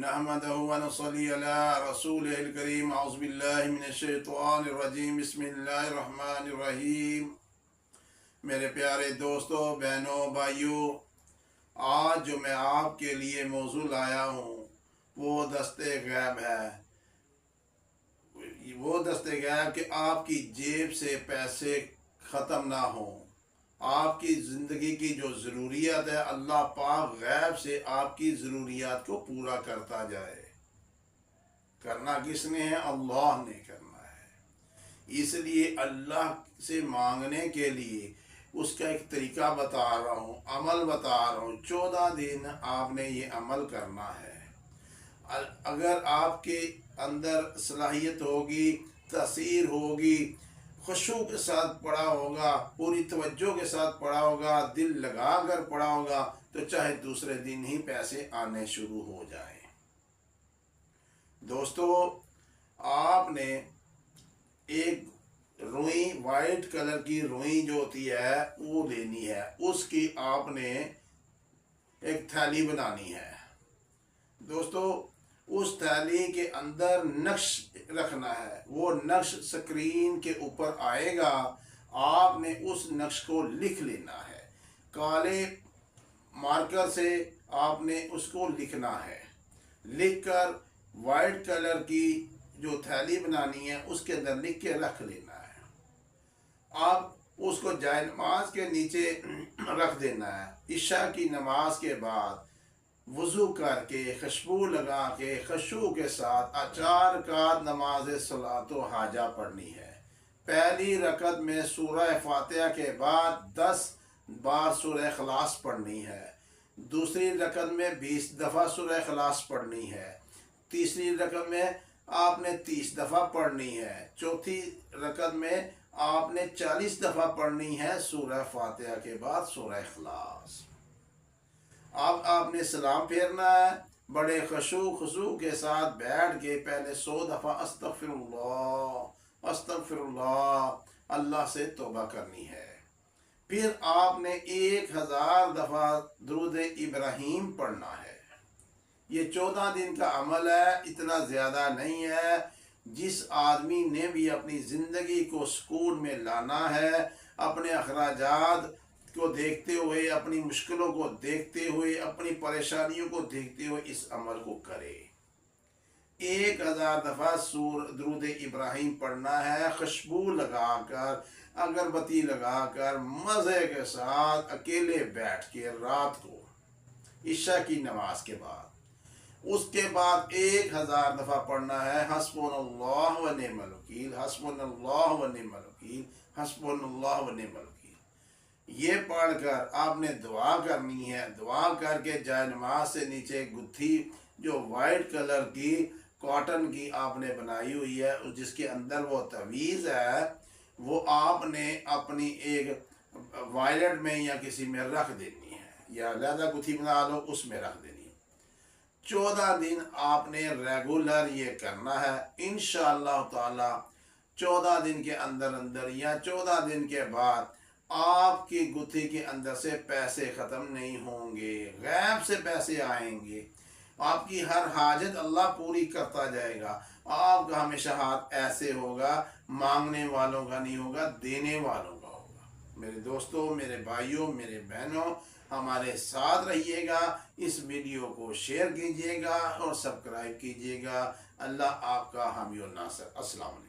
नहमदहु व नसल्ली अला रसूलिहिल करीम। औज़ु बिल्लाहि मिनश शैतानिर रजीम। बिस्मिल्लाहिर रहमानिर रहीम। मेरे प्यारे दोस्तों, बहनों, भाइयों, आज जो मैं आपके लिए मौजू लाया हूँ वो दस्ते गैब है। वो दस्ते गैब कि आपकी जेब से पैसे ख़त्म ना हों। आपकी ज़िंदगी की जो ज़रूरियात है, अल्लाह पाक गैब से आपकी ज़रूरियात को पूरा करता जाए। करना किसने है? अल्लाह ने करना है। इसलिए अल्लाह से मांगने के लिए उसका एक तरीका बता रहा हूँ, अमल बता रहा हूँ। 14 दिन आपने ये अमल करना है। अगर आपके अंदर सलाहियत होगी, तासीर होगी, खुशू के साथ पढ़ा होगा, पूरी तवज्जो के साथ पढ़ा होगा, दिल लगा कर पढ़ा होगा, तो चाहे दूसरे दिन ही पैसे आने शुरू हो जाएं। दोस्तों, आपने एक रुई, वाइट कलर की रुई जो होती है वो लेनी है। उसकी आपने एक थैली बनानी है। दोस्तों, उस थैली के अंदर नक्श रखना है। वो नक्श स्क्रीन के ऊपर आएगा। आपने उस नक्श को लिख लेना है। काले मार्कर से आपने उसको लिखना है। लिखकर वाइट कलर की जो थैली बनानी है उसके अंदर लिख के रख लेना है। आप उसको जाए नमाज के नीचे रख देना है। इशा की नमाज के बाद वज़ू करके, खुशबू लगा के, खुशू के साथ 4 रकात नमाज सलातो हाजा पढ़नी है। पहली रकत में सूरह फातिहा के बाद 10 बार सूरह इखलास पढ़नी है। दूसरी रकत में 20 दफ़ा सूरह इखलास पढ़नी है। तीसरी रकत में आपने 30 दफ़ा पढ़नी है। चौथी रकत में आपने 40 दफ़ा पढ़नी है सूरह फातिहा के बाद सूरह इखलास। अब आपने सलाम फेरना है। बड़े खुशू के साथ बैठ के पहले 100 दफ़ा अस्तगफिरुल्लाह अस्तगफिरुल्लाह अल्लाह से तौबा करनी है। फिर आपने 1000 दफ़ा दुरूद इब्राहीम पढ़ना है। ये 14 दिन का अमल है, इतना ज़्यादा नहीं है। जिस आदमी ने भी अपनी ज़िंदगी को सुकून में लाना है, अपने अखराजात को देखते हुए, अपनी मुश्किलों को देखते हुए, अपनी परेशानियों को देखते हुए इस अमल को करे। 1000 दफ़ा दुरूद इब्राहीम पढ़ना है। खुशबू लगाकर, अगरबत्ती लगाकर, मज़े के साथ अकेले बैठ के रात को इशा की नमाज के बाद। उसके बाद 1000 दफ़ा पढ़ना है हस्बुनल्लाह व निअमल वकील, हस्बुनल्लाह व निअमल वकील, हस्बुनल्लाह व निअमल वकील। ये पढ़कर आपने दुआ करनी है। दुआ करके जाए नमाज से नीचे गुत्थी जो वाइट कलर की कॉटन की आपने बनाई हुई है, जिसके अंदर वो तवीज़ है, वो आपने अपनी एक वायलेट में या किसी में रख देनी है, या अलग गुत्थी बना लो, उसमें रख देनी है। 14 दिन आपने रेगुलर ये करना है। इंशाअल्लाह ताला 14 दिन के अंदर अंदर या 14 दिन के बाद आपकी गुत्थी के अंदर से पैसे ख़त्म नहीं होंगे। गैब से पैसे आएंगे। आपकी हर हाजत अल्लाह पूरी करता जाएगा। आपका हमेशा हाथ ऐसे होगा, मांगने वालों का नहीं होगा, देने वालों का होगा। मेरे दोस्तों, मेरे भाइयों, मेरे बहनों, हमारे साथ रहिएगा। इस वीडियो को शेयर कीजिएगा और सब्सक्राइब कीजिएगा। अल्लाह आपका हामी और नासर। अस्सलाम वालेकुम।